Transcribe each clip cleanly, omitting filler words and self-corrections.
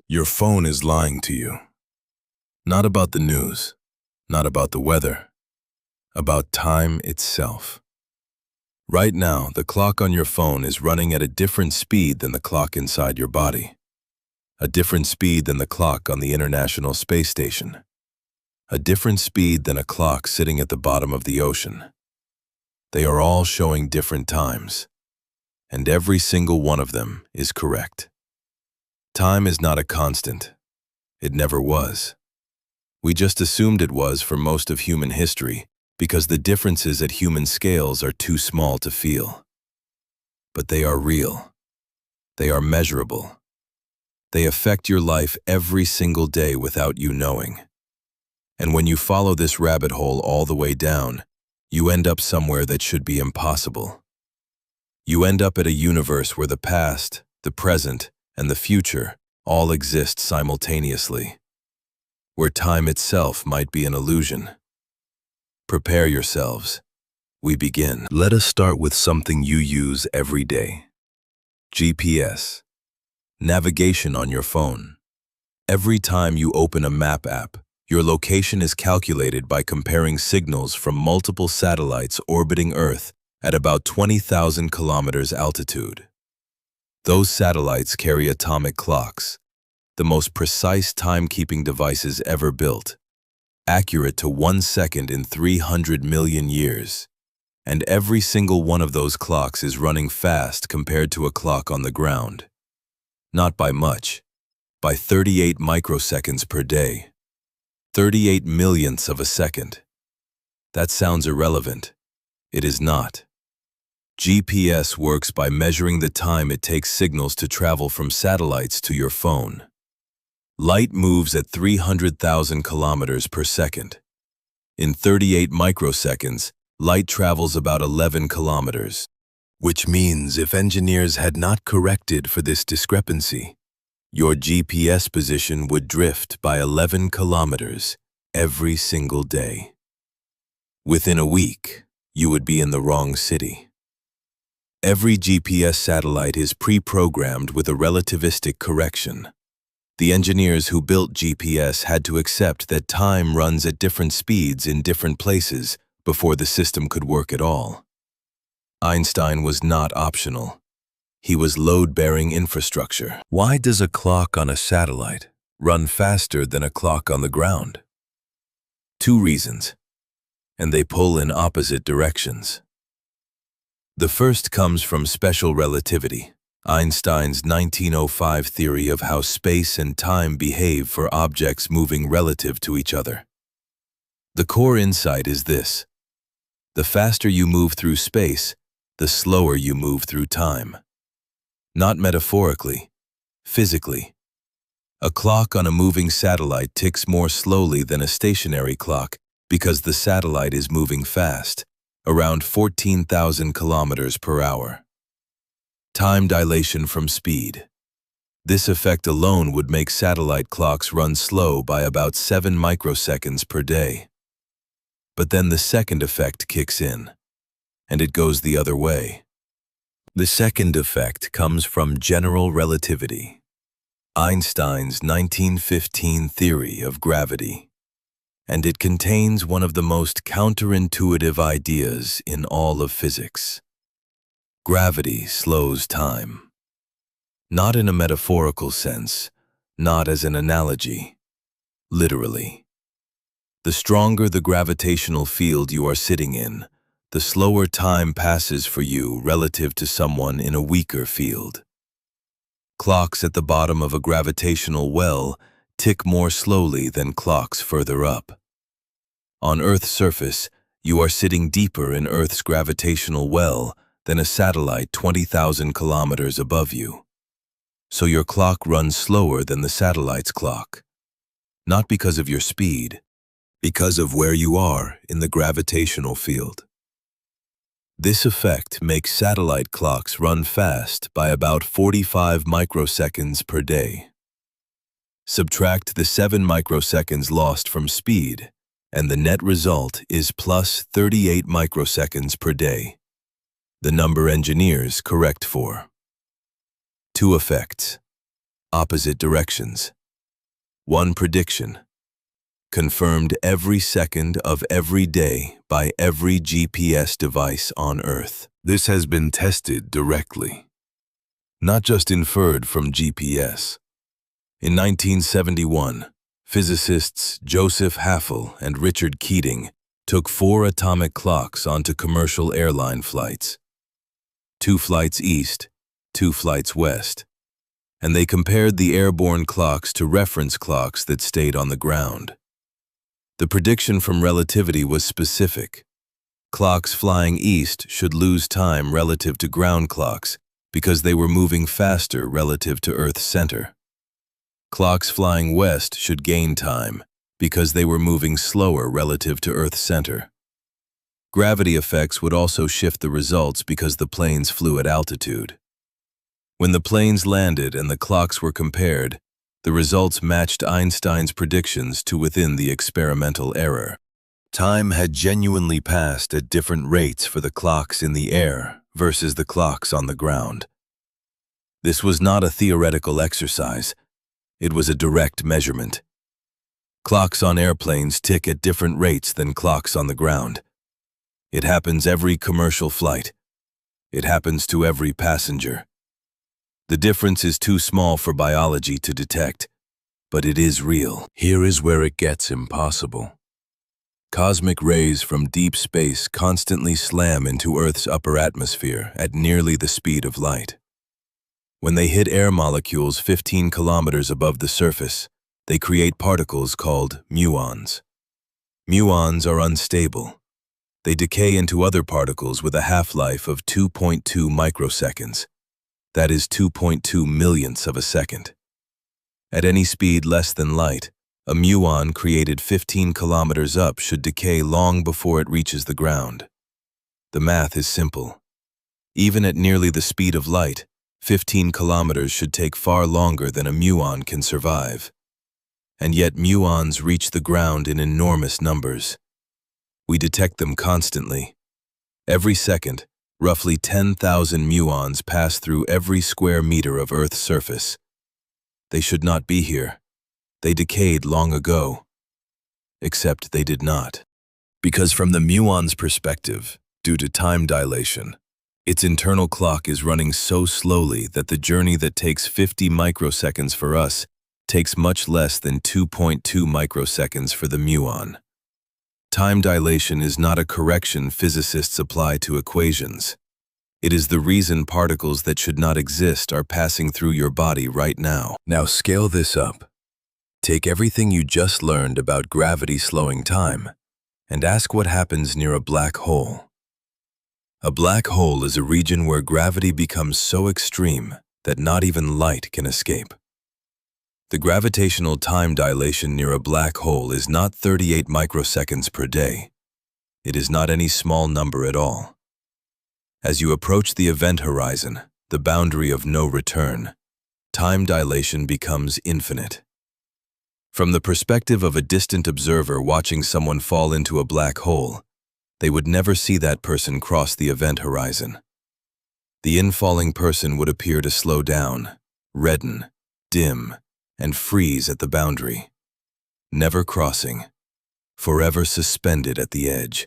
Your phone is lying to you. Not about the news, not about the weather, about time itself. Right now, the clock on your phone is running at a different speed than the clock inside your body. A different speed than the clock on the International Space Station. A different speed than a clock sitting at the bottom of the ocean. They are all showing different times, and every single one of them is correct. Time is not a constant. It never was. We just assumed it was for most of human history because the differences at human scales are too small to feel. But they are real. They are measurable. They affect your life every single day without you knowing. And when you follow this rabbit hole all the way down, you end up somewhere that should be impossible. You end up at a universe where the past, the present, and the future all exist simultaneously, where time itself might be an illusion. Prepare yourselves. We begin. Let us start with something you use every day. GPS. Navigation on your phone. Every time you open a map app, your location is calculated by comparing signals from multiple satellites orbiting Earth at about 20,000 kilometers altitude. Those satellites carry atomic clocks, the most precise timekeeping devices ever built, accurate to 1 second in 300 million years. And every single one of those clocks is running fast compared to a clock on the ground. Not by much, by 38 microseconds per day. 38 millionths of a second. That sounds irrelevant. It is not. GPS works by measuring the time it takes signals to travel from satellites to your phone. Light moves at 300,000 kilometers per second. In 38 microseconds, light travels about 11 kilometers, which means if engineers had not corrected for this discrepancy, your GPS position would drift by 11 kilometers every single day. Within a week, you would be in the wrong city. Every GPS satellite is pre-programmed with a relativistic correction. The engineers who built GPS had to accept that time runs at different speeds in different places before the system could work at all. Einstein was not optional. He was load-bearing infrastructure. Why does a clock on a satellite run faster than a clock on the ground? 2 reasons, and they pull in opposite directions. The first comes from special relativity, Einstein's 1905 theory of how space and time behave for objects moving relative to each other. The core insight is this: the faster you move through space, the slower you move through time. Not metaphorically, physically. A clock on a moving satellite ticks more slowly than a stationary clock because the satellite is moving fast, around 14,000 kilometers per hour. Time dilation from speed. This effect alone would make satellite clocks run slow by about 7 microseconds per day. But then the second effect kicks in, and it goes the other way. The second effect comes from general relativity, Einstein's 1915 theory of gravity, and it contains one of the most counterintuitive ideas in all of physics. Gravity slows time. Not in a metaphorical sense, not as an analogy, literally. The stronger the gravitational field you are sitting in, the slower time passes for you relative to someone in a weaker field. Clocks at the bottom of a gravitational well tick more slowly than clocks further up. On Earth's surface, you are sitting deeper in Earth's gravitational well than a satellite 20,000 kilometers above you. So your clock runs slower than the satellite's clock. Not because of your speed, because of where you are in the gravitational field. This effect makes satellite clocks run fast by about 45 microseconds per day. Subtract the 7 microseconds lost from speed, and the net result is plus 38 microseconds per day, the number engineers correct for. 2 effects. opposite directions. One prediction, confirmed every second of every day by every GPS device on Earth. This has been tested directly, not just inferred from GPS. In 1971, physicists Joseph Haffel and Richard Keating took 4 atomic clocks onto commercial airline flights. 2 flights east, 2 flights west, and they compared the airborne clocks to reference clocks that stayed on the ground. The prediction from relativity was specific. Clocks flying east should lose time relative to ground clocks because they were moving faster relative to Earth's center. Clocks flying west should gain time because they were moving slower relative to Earth's center. Gravity effects would also shift the results because the planes flew at altitude. When the planes landed and the clocks were compared, the results matched Einstein's predictions to within the experimental error. Time had genuinely passed at different rates for the clocks in the air versus the clocks on the ground. This was not a theoretical exercise. It was a direct measurement. Clocks on airplanes tick at different rates than clocks on the ground. It happens every commercial flight. It happens to every passenger. The difference is too small for biology to detect, but it is real. Here is where it gets impossible. Cosmic rays from deep space constantly slam into Earth's upper atmosphere at nearly the speed of light. When they hit air molecules 15 kilometers above the surface, they create particles called muons. Muons are unstable. They decay into other particles with a half-life of 2.2 microseconds. That is 2.2 millionths of a second. At any speed less than light, a muon created 15 kilometers up should decay long before it reaches the ground. The math is simple. Even at nearly the speed of light, 15 kilometers should take far longer than a muon can survive. And yet muons reach the ground in enormous numbers. We detect them constantly. Every second, roughly 10,000 muons pass through every square meter of Earth's surface. They should not be here. They decayed long ago. Except they did not. Because from the muon's perspective, due to time dilation, its internal clock is running so slowly that the journey that takes 50 microseconds for us takes much less than 2.2 microseconds for the muon. Time dilation is not a correction physicists apply to equations. It is the reason particles that should not exist are passing through your body right now. Now scale this up. Take everything you just learned about gravity slowing time and ask what happens near a black hole. A black hole is a region where gravity becomes so extreme that not even light can escape. The gravitational time dilation near a black hole is not 38 microseconds per day. It is not any small number at all. As you approach the event horizon, the boundary of no return, time dilation becomes infinite. From the perspective of a distant observer watching someone fall into a black hole, they would never see that person cross the event horizon. The infalling person would appear to slow down, redden, dim, and freeze at the boundary, never crossing, forever suspended at the edge.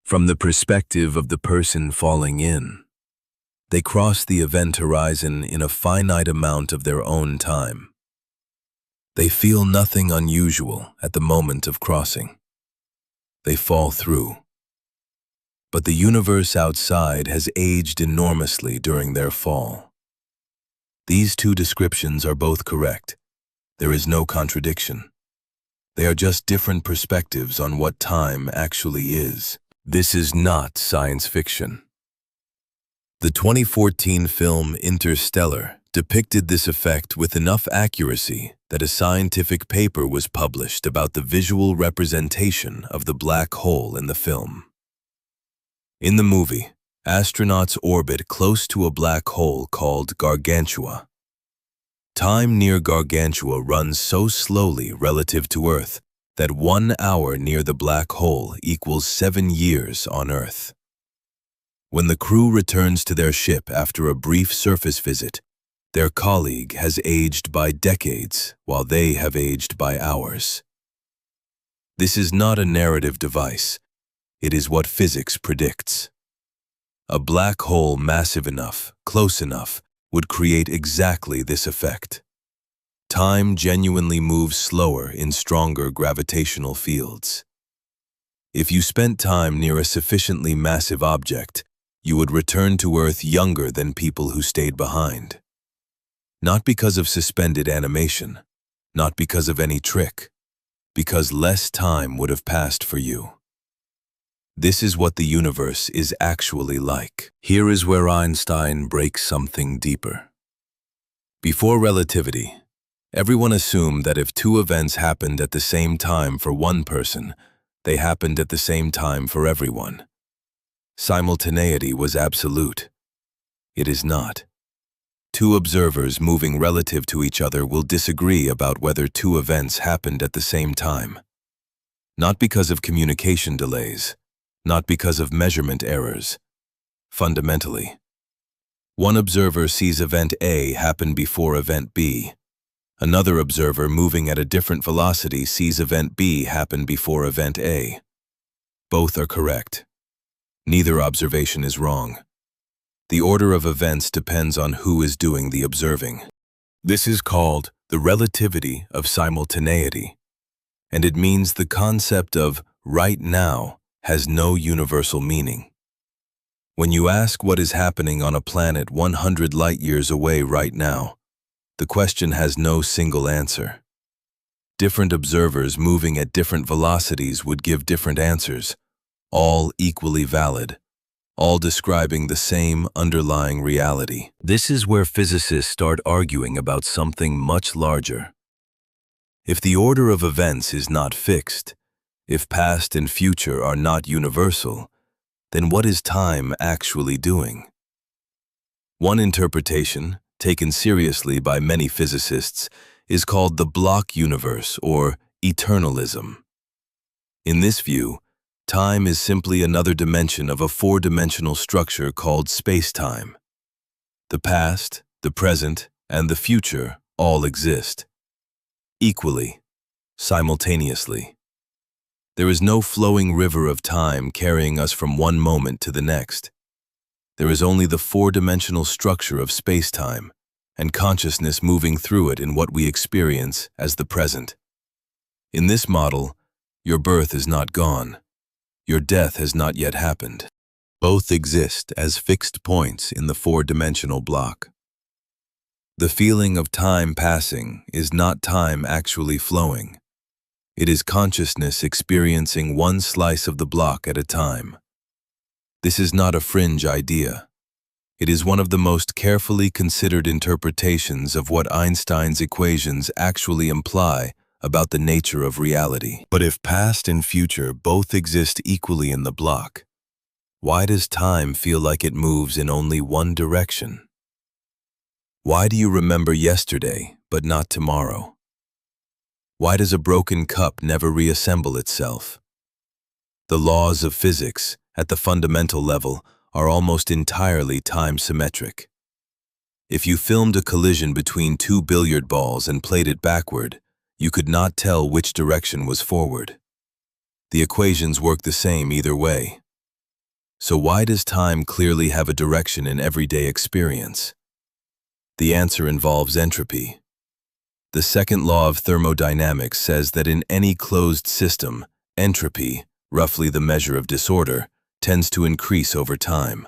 From the perspective of the person falling in, they cross the event horizon in a finite amount of their own time. They feel nothing unusual at the moment of crossing. They fall through. But the universe outside has aged enormously during their fall. These two descriptions are both correct. There is no contradiction. They are just different perspectives on what time actually is. This is not science fiction. The 2014 film Interstellar depicted this effect with enough accuracy that a scientific paper was published about the visual representation of the black hole in the film. In the movie, astronauts orbit close to a black hole called Gargantua. Time near Gargantua runs so slowly relative to Earth that 1 hour near the black hole equals 7 years on Earth. When the crew returns to their ship after a brief surface visit, Their colleague has aged by decades, while they have aged by hours. This is not a narrative device. It is what physics predicts. A black hole massive enough, close enough, would create exactly this effect. Time genuinely moves slower in stronger gravitational fields. If you spent time near a sufficiently massive object, you would return to Earth younger than people who stayed behind. Not because of suspended animation, not because of any trick, because less time would have passed for you. This is what the universe is actually like. Here is where Einstein breaks something deeper. Before relativity, everyone assumed that if two events happened at the same time for one person, they happened at the same time for everyone. Simultaneity was absolute. It is not. Two observers moving relative to each other will disagree about whether two events happened at the same time. Not because of communication delays, not because of measurement errors. Fundamentally, one observer sees event A happen before event B. Another observer moving at a different velocity sees event B happen before event A. Both are correct. Neither observation is wrong. The order of events depends on who is doing the observing. This is called the relativity of simultaneity, and it means the concept of right now has no universal meaning. When you ask what is happening on a planet 100 light-years away right now, the question has no single answer. Different observers moving at different velocities would give different answers, all equally valid, all describing the same underlying reality. This is where physicists start arguing about something much larger. If the order of events is not fixed, if past and future are not universal, then what is time actually doing? One interpretation, taken seriously by many physicists, is called the block universe or eternalism. In this view, time is simply another dimension of a four-dimensional structure called space-time. The past, the present, and the future all exist. Equally, simultaneously. There is no flowing river of time carrying us from one moment to the next. There is only the four-dimensional structure of space-time, and consciousness moving through it in what we experience as the present. In this model, your birth is not gone. Your death has not yet happened. Both exist as fixed points in the four-dimensional block. The feeling of time passing is not time actually flowing. It is consciousness experiencing one slice of the block at a time. This is not a fringe idea. It is one of the most carefully considered interpretations of what Einstein's equations actually imply about the nature of reality. But if past and future both exist equally in the block, why does time feel like it moves in only one direction? Why do you remember yesterday, but not tomorrow? Why does a broken cup never reassemble itself? The laws of physics, at the fundamental level, are almost entirely time-symmetric. If you filmed a collision between two billiard balls and played it backward, you could not tell which direction was forward. The equations work the same either way. So why does time clearly have a direction in everyday experience? The answer involves entropy. The second law of thermodynamics says that in any closed system, entropy, roughly the measure of disorder, tends to increase over time.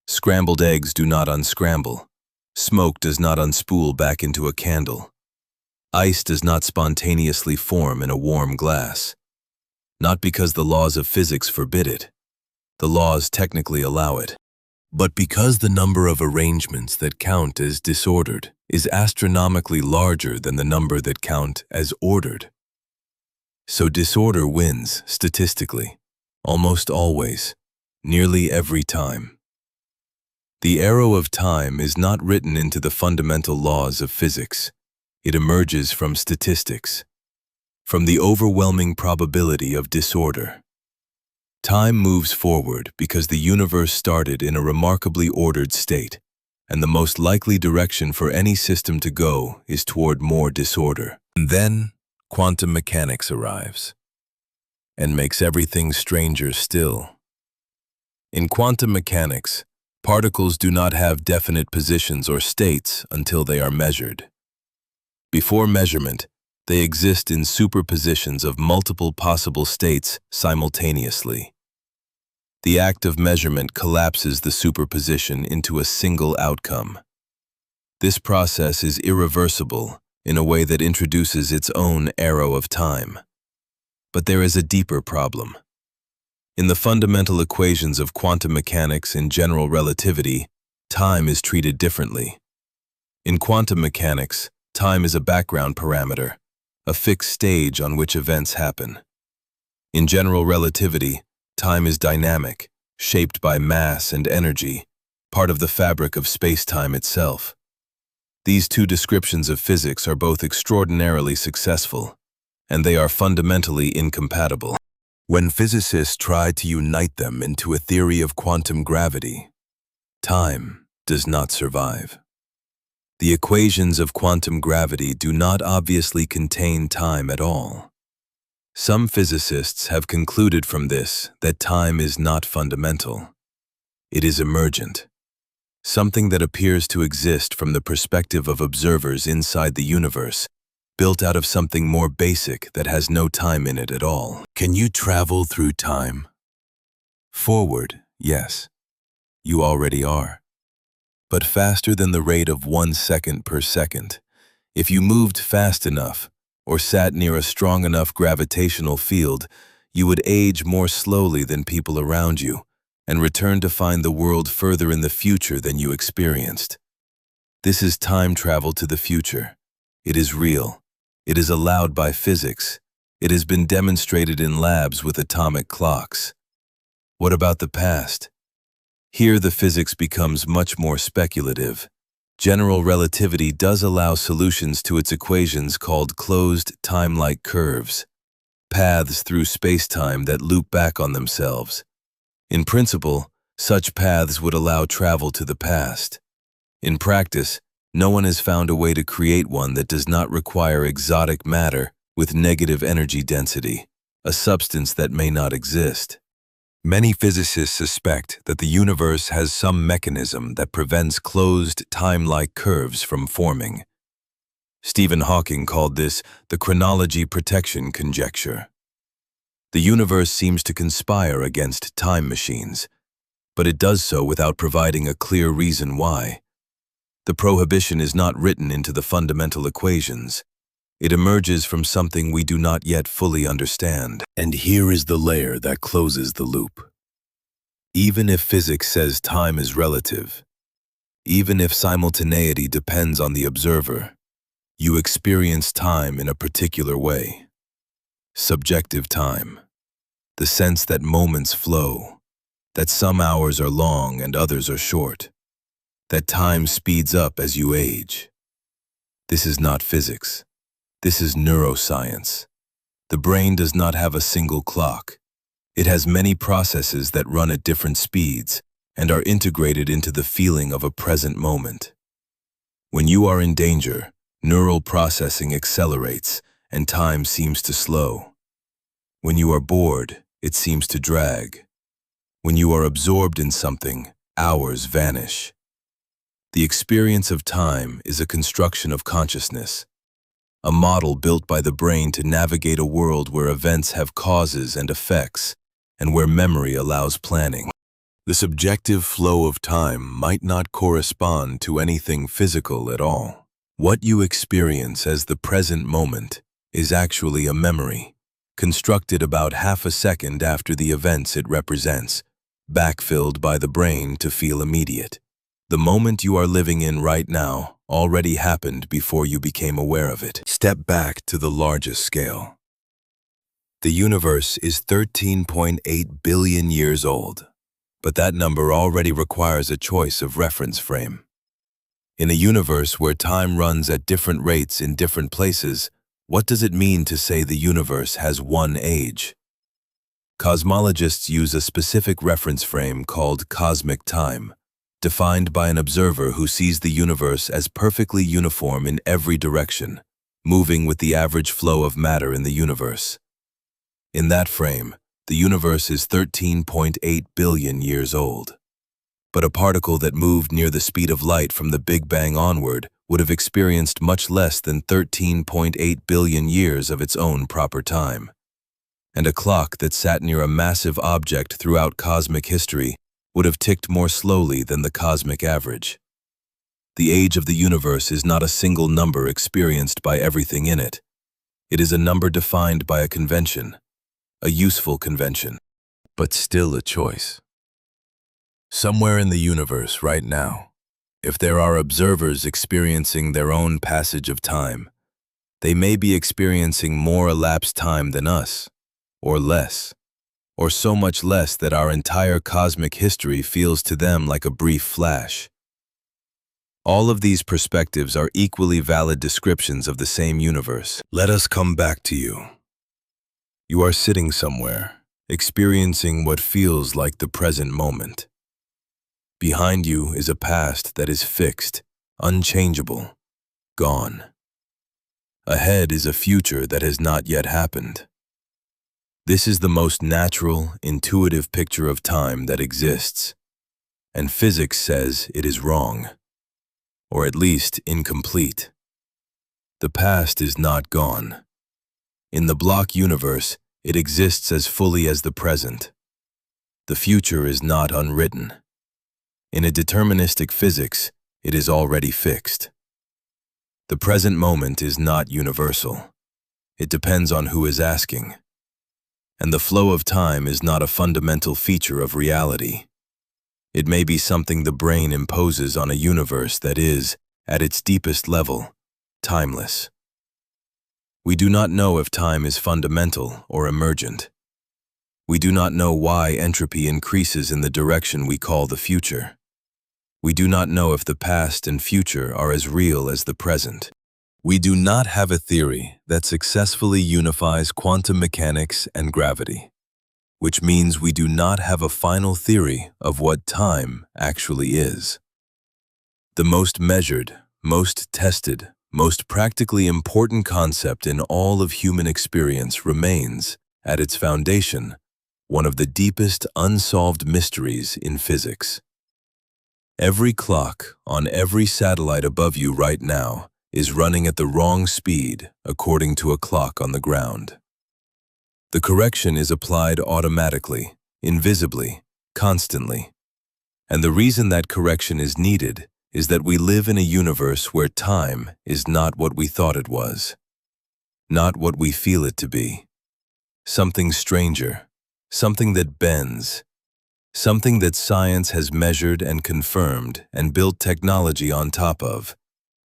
Scrambled eggs do not unscramble. Smoke does not unspool back into a candle. Ice does not spontaneously form in a warm glass. Not because the laws of physics forbid it. The laws technically allow it. But because the number of arrangements that count as disordered is astronomically larger than the number that count as ordered. So disorder wins, statistically, almost always, nearly every time. The arrow of time is not written into the fundamental laws of physics. It emerges from statistics, from the overwhelming probability of disorder. Time moves forward because the universe started in a remarkably ordered state, and the most likely direction for any system to go is toward more disorder. And then, quantum mechanics arrives and makes everything stranger still. In quantum mechanics, particles do not have definite positions or states until they are measured. Before measurement, they exist in superpositions of multiple possible states simultaneously. The act of measurement collapses the superposition into a single outcome. This process is irreversible in a way that introduces its own arrow of time. But there is a deeper problem. In the fundamental equations of quantum mechanics and general relativity, time is treated differently. In quantum mechanics, time is a background parameter, a fixed stage on which events happen. In general relativity, time is dynamic, shaped by mass and energy, part of the fabric of space-time itself. These two descriptions of physics are both extraordinarily successful, and they are fundamentally incompatible. When physicists try to unite them into a theory of quantum gravity, time does not survive. The equations of quantum gravity do not obviously contain time at all. Some physicists have concluded from this that time is not fundamental. It is emergent, something that appears to exist from the perspective of observers inside the universe, built out of something more basic that has no time in it at all. Can you travel through time? Forward, yes. You already are. But faster than the rate of 1 second per second. If you moved fast enough, or sat near a strong enough gravitational field, you would age more slowly than people around you, and return to find the world further in the future than you experienced. This is time travel to the future. It is real. It is allowed by physics. It has been demonstrated in labs with atomic clocks. What about the past? Here the physics becomes much more speculative. General relativity does allow solutions to its equations called closed time-like curves, paths through space-time that loop back on themselves. In principle, such paths would allow travel to the past. In practice, no one has found a way to create one that does not require exotic matter with negative energy density, a substance that may not exist. Many physicists suspect that the universe has some mechanism that prevents closed time-like curves from forming. Stephen Hawking called this the chronology protection conjecture. The universe seems to conspire against time machines, but it does so without providing a clear reason why. The prohibition is not written into the fundamental equations. It emerges from something we do not yet fully understand. And here is the layer that closes the loop. Even if physics says time is relative, even if simultaneity depends on the observer, you experience time in a particular way. Subjective time. The sense that moments flow, that some hours are long and others are short, that time speeds up as you age. This is not physics. This is neuroscience. The brain does not have a single clock. It has many processes that run at different speeds and are integrated into the feeling of a present moment. When you are in danger, neural processing accelerates and time seems to slow. When you are bored, it seems to drag. When you are absorbed in something, hours vanish. The experience of time is a construction of consciousness, a model built by the brain to navigate a world where events have causes and effects, and where memory allows planning. The subjective flow of time might not correspond to anything physical at all. What you experience as the present moment is actually a memory, constructed about half a second after the events it represents, backfilled by the brain to feel immediate. The moment you are living in right now already happened before you became aware of it. Step back to the largest scale. The universe is 13.8 billion years old, but that number already requires a choice of reference frame. In a universe where time runs at different rates in different places, what does it mean to say the universe has one age? Cosmologists use a specific reference frame called cosmic time, defined by an observer who sees the universe as perfectly uniform in every direction, moving with the average flow of matter in the universe. In that frame, the universe is 13.8 billion years old. But a particle that moved near the speed of light from the Big Bang onward would have experienced much less than 13.8 billion years of its own proper time. And a clock that sat near a massive object throughout cosmic history would have ticked more slowly than the cosmic average. The age of the universe is not a single number experienced by everything in it. It is a number defined by a convention, a useful convention, but still a choice. Somewhere in the universe right now, if there are observers experiencing their own passage of time, they may be experiencing more elapsed time than us, or less, or so much less that our entire cosmic history feels to them like a brief flash. All of these perspectives are equally valid descriptions of the same universe. Let us come back to you. You are sitting somewhere, experiencing what feels like the present moment. Behind you is a past that is fixed, unchangeable, gone. Ahead is a future that has not yet happened. This is the most natural, intuitive picture of time that exists, and physics says it is wrong, or at least incomplete. The past is not gone. In the block universe, it exists as fully as the present. The future is not unwritten. In a deterministic physics, it is already fixed. The present moment is not universal. It depends on who is asking. And the flow of time is not a fundamental feature of reality. It may be something the brain imposes on a universe that is, at its deepest level, timeless. We do not know if time is fundamental or emergent. We do not know why entropy increases in the direction we call the future. We do not know if the past and future are as real as the present. We do not have a theory that successfully unifies quantum mechanics and gravity, which means we do not have a final theory of what time actually is. The most measured, most tested, most practically important concept in all of human experience remains, at its foundation, one of the deepest unsolved mysteries in physics. Every clock on every satellite above you right now is running at the wrong speed according to a clock on the ground. The correction is applied automatically, invisibly, constantly. And the reason that correction is needed is that we live in a universe where time is not what we thought it was, not what we feel it to be. Something stranger, something that bends, something that science has measured and confirmed and built technology on top of,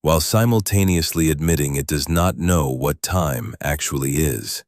while simultaneously admitting it does not know what time actually is.